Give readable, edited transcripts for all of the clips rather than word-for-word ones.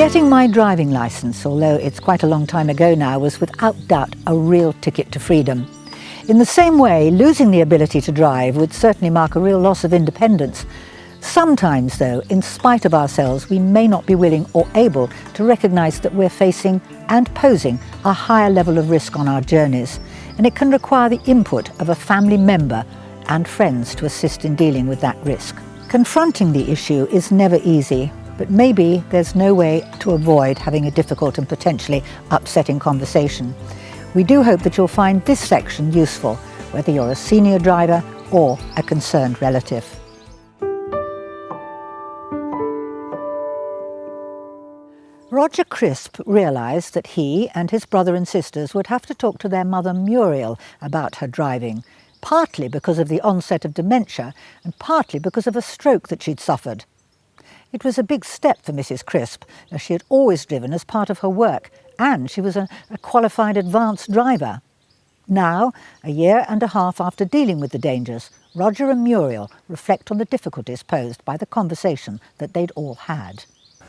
Getting my driving licence, although it's quite a long time ago now, was without doubt a real ticket to freedom. In the same way, losing the ability to drive would certainly mark a real loss of independence. Sometimes, though, in spite of ourselves, we may not be willing or able to recognise that we're facing and posing a higher level of risk on our journeys, and it can require the input of a family member and friends to assist in dealing with that risk. Confronting the issue is never easy, but maybe there's no way to avoid having a difficult and potentially upsetting conversation. We do hope that you'll find this section useful, whether you're a senior driver or a concerned relative. Roger Crisp realised that he and his brother and sisters would have to talk to their mother Muriel about her driving, partly because of the onset of dementia and partly because of a stroke that she'd suffered. It was a big step for Mrs. Crisp, as she had always driven as part of her work, and she was a qualified advanced driver. Now, a year and a half after dealing with the dangers, Roger and Muriel reflect on the difficulties posed by the conversation that they'd all had.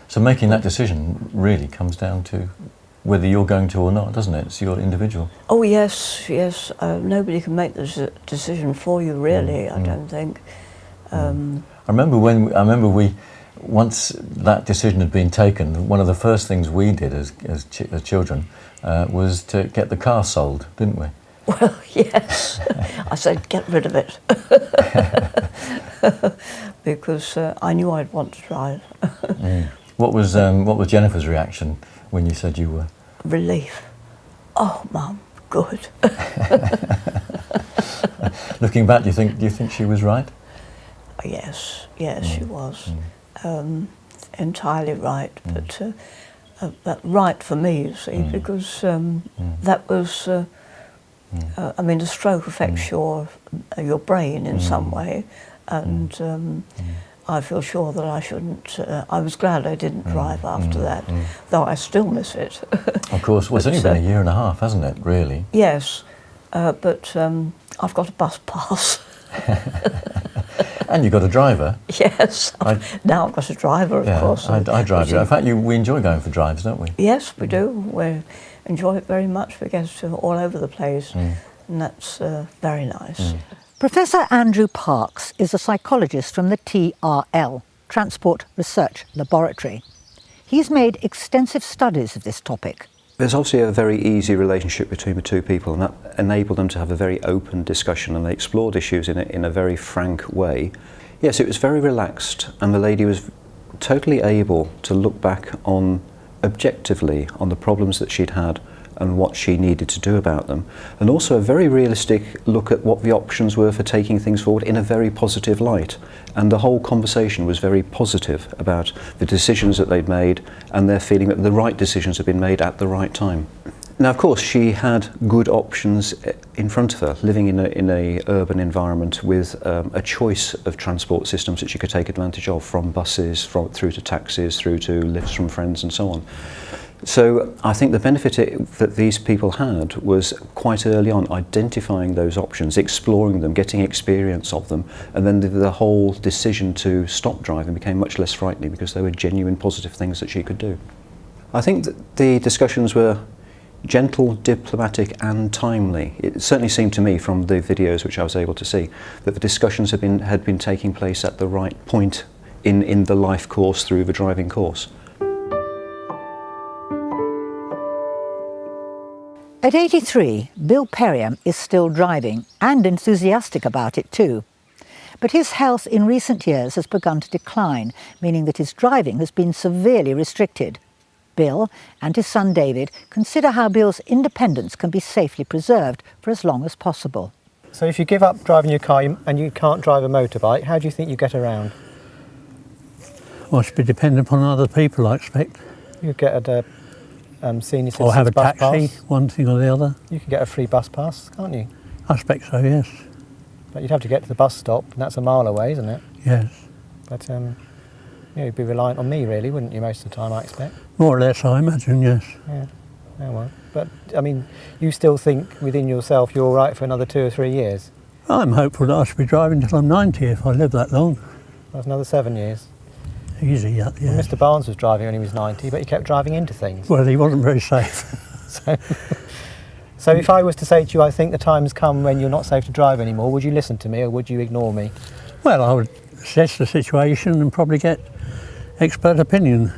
So making that decision really comes down to whether you're going to or not, doesn't it? It's your individual. Oh yes, yes. Nobody can make the decision for you, really. I don't think. I remember once that decision had been taken, one of the first things we did as children was to get the car sold, didn't we? Well, yes. I said, get rid of it. Because I knew I'd want to drive. What was Jennifer's reaction when you said you were? Relief. Oh, Mum, good. Looking back, do you think she was right? Yes, she was. Entirely right, but right for me, you see, because that was. I mean, a stroke affects your brain in some way, and I feel sure that I shouldn't. I was glad I didn't drive after that, though I still miss it. Of course, well, it's only been a year and a half, hasn't it, really? Yes, but I've got a bus pass. And you've got a driver. Yes, now I've got a driver, of course. I drive you. In fact, we enjoy going for drives, don't we? Yes, we do. We enjoy it very much. We get all over the place, and that's very nice. Professor Andrew Parks is a psychologist from the TRL, Transport Research Laboratory. He's made extensive studies of this topic. There's obviously a very easy relationship between the two people, and that enabled them to have a very open discussion, and they explored issues in a very frank way. Yes, it was very relaxed, and the lady was totally able to look back objectively on the problems that she'd had and what she needed to do about them, and also a very realistic look at what the options were for taking things forward in a very positive light. And the whole conversation was very positive about the decisions that they'd made and their feeling that the right decisions had been made at the right time. Now, of course, she had good options in front of her, living in a urban environment with a choice of transport systems that she could take advantage of, from buses, through to taxis, through to lifts from friends and so on. So I think the benefit that these people had was quite early on identifying those options, exploring them, getting experience of them, and then the whole decision to stop driving became much less frightening because they were genuine positive things that she could do. I think that the discussions were gentle, diplomatic and timely. It certainly seemed to me from the videos which I was able to see that the discussions had been taking place at the right point in the life course through the driving course. At 83, Bill Perriam is still driving, and enthusiastic about it too. But his health in recent years has begun to decline, meaning that his driving has been severely restricted. Bill and his son David consider how Bill's independence can be safely preserved for as long as possible. So if you give up driving your car and you can't drive a motorbike, how do you think you get around? Well, it should be dependent upon other people, I expect. You get a senior citizens or have a bus taxi, pass. one thing or the other. You can get a free bus pass, can't you? I expect so, yes. But you'd have to get to the bus stop, and that's a mile away, isn't it? Yes. But you'd be reliant on me, really, wouldn't you, most of the time, I expect? More or less, I imagine, yes. Yeah, oh well. But, I mean, you still think within yourself you're all right for another 2 or 3 years? I'm hopeful that I should be driving till I'm 90 if I live that long. That's another 7 years. easy, yeah. Well, Mr. Barnes was driving when he was 90, but he kept driving into things. Well, he wasn't very safe. So if I was to say to you, I think the time's come when you're not safe to drive anymore, would you listen to me or would you ignore me? Well, I would assess the situation and probably get expert opinion.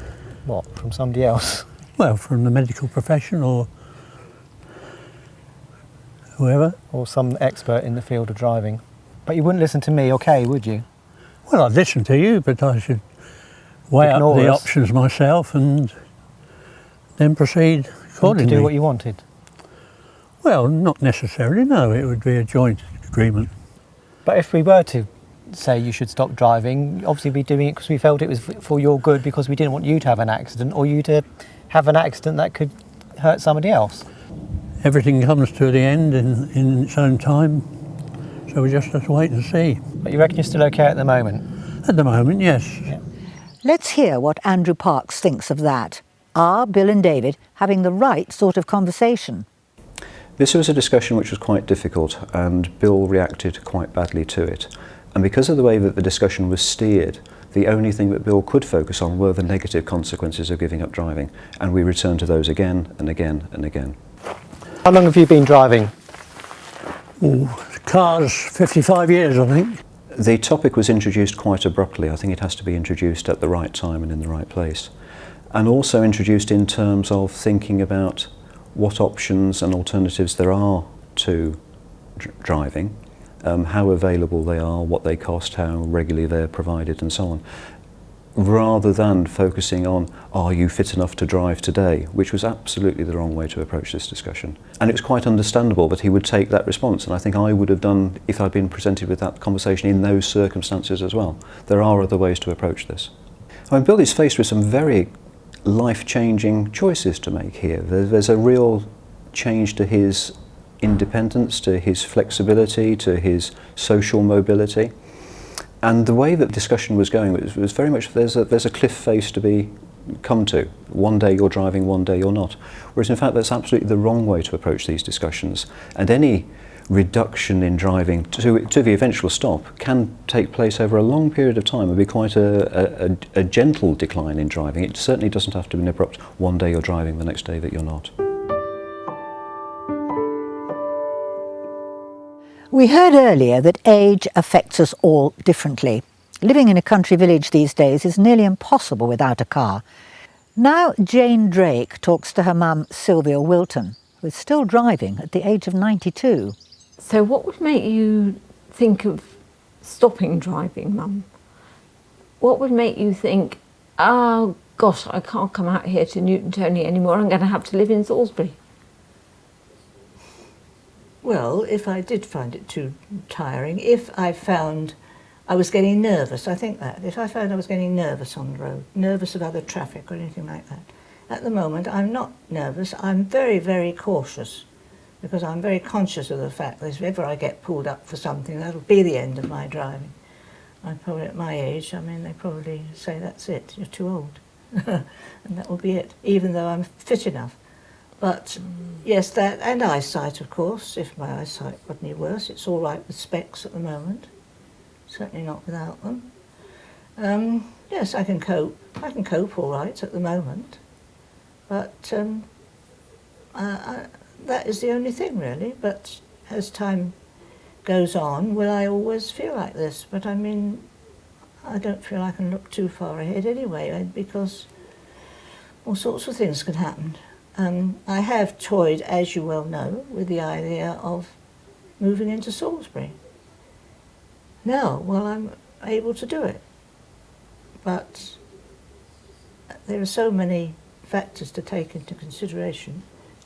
What, from somebody else? Well, from the medical profession or whoever. Or some expert in the field of driving. But you wouldn't listen to me, okay, would you? Well, I'd listen to you, but I should weigh up Ignore the us. options myself and then proceed accordingly. To do what you wanted. Well, not necessarily, no. It would be a joint agreement. But if we were to say you should stop driving, obviously we'd be doing it because we felt it was for your good, because we didn't want you to have an accident or you to have an accident that could hurt somebody else. Everything comes to the end in its own time, so we just have to wait and see. But you reckon you're still okay at the moment? At the moment, yes. Yeah. Let's hear what Andrew Parks thinks of that. Are Bill and David having the right sort of conversation? This was a discussion which was quite difficult, and Bill reacted quite badly to it. And because of the way that the discussion was steered, the only thing that Bill could focus on were the negative consequences of giving up driving, and we returned to those again and again and again. How long have you been driving? Ooh, the car's 55 years, I think. The topic was introduced quite abruptly. I think it has to be introduced at the right time and in the right place. And also introduced in terms of thinking about what options and alternatives there are to driving, how available they are, what they cost, how regularly they're provided and so on, rather than focusing on, are you fit enough to drive today, which was absolutely the wrong way to approach this discussion. And it was quite understandable that he would take that response, and I think I would have done if I'd been presented with that conversation in those circumstances as well. There are other ways to approach this. I mean, Bill is faced with some very life-changing choices to make here. There's a real change to his independence, to his flexibility, to his social mobility. And the way that discussion was going was very much, there's a cliff face to be come to. One day you're driving, one day you're not. Whereas in fact that's absolutely the wrong way to approach these discussions. And any reduction in driving to the eventual stop can take place over a long period of time and be quite a gentle decline in driving. It certainly doesn't have to be an abrupt, one day you're driving, the next day that you're not. We heard earlier that age affects us all differently. Living in a country village these days is nearly impossible without a car. Now Jane Drake talks to her mum Sylvia Wilton, who is still driving at the age of 92. So what would make you think of stopping driving, Mum? What would make you think, oh gosh, I can't come out here to Newton Tony anymore, I'm going to have to live in Salisbury? Well, if I did find it too tiring, if I found I was getting nervous, I think that. If I found I was getting nervous on the road, nervous of other traffic or anything like that. At the moment, I'm not nervous. I'm very, very cautious because I'm very conscious of the fact that if ever I get pulled up for something, that'll be the end of my driving. I'm probably at my age, I mean, they probably say, that's it, you're too old. And that will be it, even though I'm fit enough. But yes, that, and eyesight, of course. If my eyesight got any worse, it's all right with specs at the moment. Certainly not without them. Yes, I can cope. I can cope all right at the moment. But that is the only thing, really. But as time goes on, will I always feel like this? But I mean, I don't feel I can look too far ahead anyway, because all sorts of things can happen. I have toyed, as you well know, with the idea of moving into Salisbury. Now, well, I'm able to do it. But there are so many factors to take into consideration.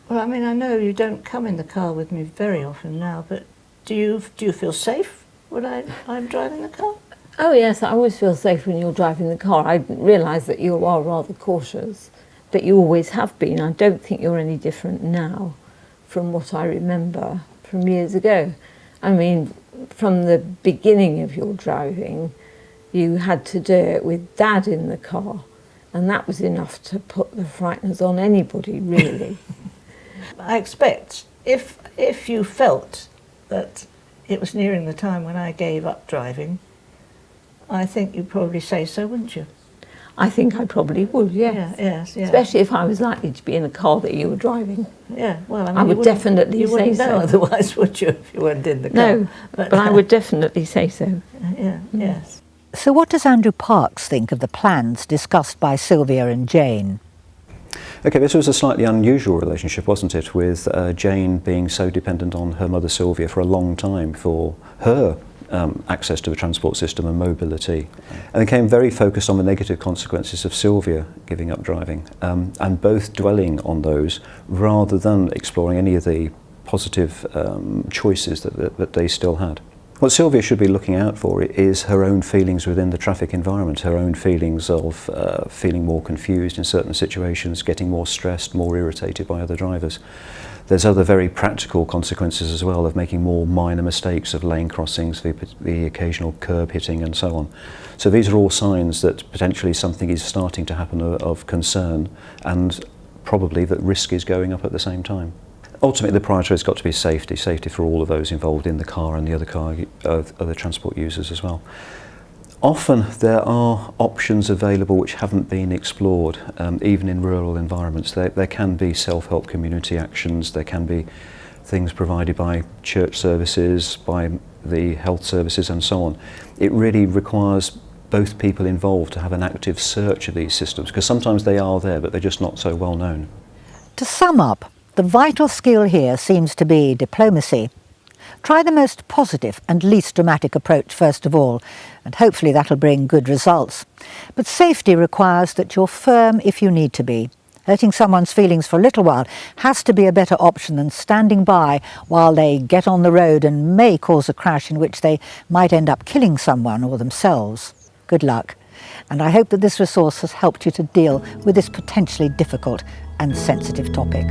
Well, I mean, I know you don't come in the car with me very often now, but do you feel safe when I'm driving the car? Oh yes, I always feel safe when you're driving the car. I realise that you are rather cautious, but you always have been. I don't think you're any different now from what I remember from years ago. I mean, from the beginning of your driving, you had to do it with Dad in the car, and that was enough to put the frighteners on anybody, really. I expect if you felt that it was nearing the time when I gave up driving, I think you'd probably say so, wouldn't you? I think I probably would, yes. Yes, yeah. Especially if I was likely to be in a car that you were driving. Yeah, well, I mean, I you would wouldn't- definitely you say wouldn't know so. otherwise, would you, if you weren't in the car? No, but I would definitely say so. Yeah, yes. So what does Andrew Parks think of the plans discussed by Sylvia and Jane? Okay, this was a slightly unusual relationship, wasn't it, with Jane being so dependent on her mother Sylvia for a long time for her access to the transport system and mobility. And they became very focused on the negative consequences of Sylvia giving up driving, and both dwelling on those rather than exploring any of the positive choices that they still had. What Sylvia should be looking out for is her own feelings within the traffic environment, her own feelings of feeling more confused in certain situations, getting more stressed, more irritated by other drivers. There's other very practical consequences as well of making more minor mistakes, of lane crossings, the occasional curb hitting and so on. So these are all signs that potentially something is starting to happen of concern, and probably that risk is going up at the same time. Ultimately, the priority has got to be safety for all of those involved in the car and the other transport users as well. Often there are options available which haven't been explored, even in rural environments. There can be self-help community actions, there can be things provided by church services, by the health services and so on. It really requires both people involved to have an active search of these systems, because sometimes they are there but they're just not so well known. To sum up, the vital skill here seems to be diplomacy. Try the most positive and least dramatic approach first of all, and hopefully that'll bring good results. But safety requires that you're firm if you need to be. Hurting someone's feelings for a little while has to be a better option than standing by while they get on the road and may cause a crash in which they might end up killing someone or themselves. Good luck. And I hope that this resource has helped you to deal with this potentially difficult and sensitive topic.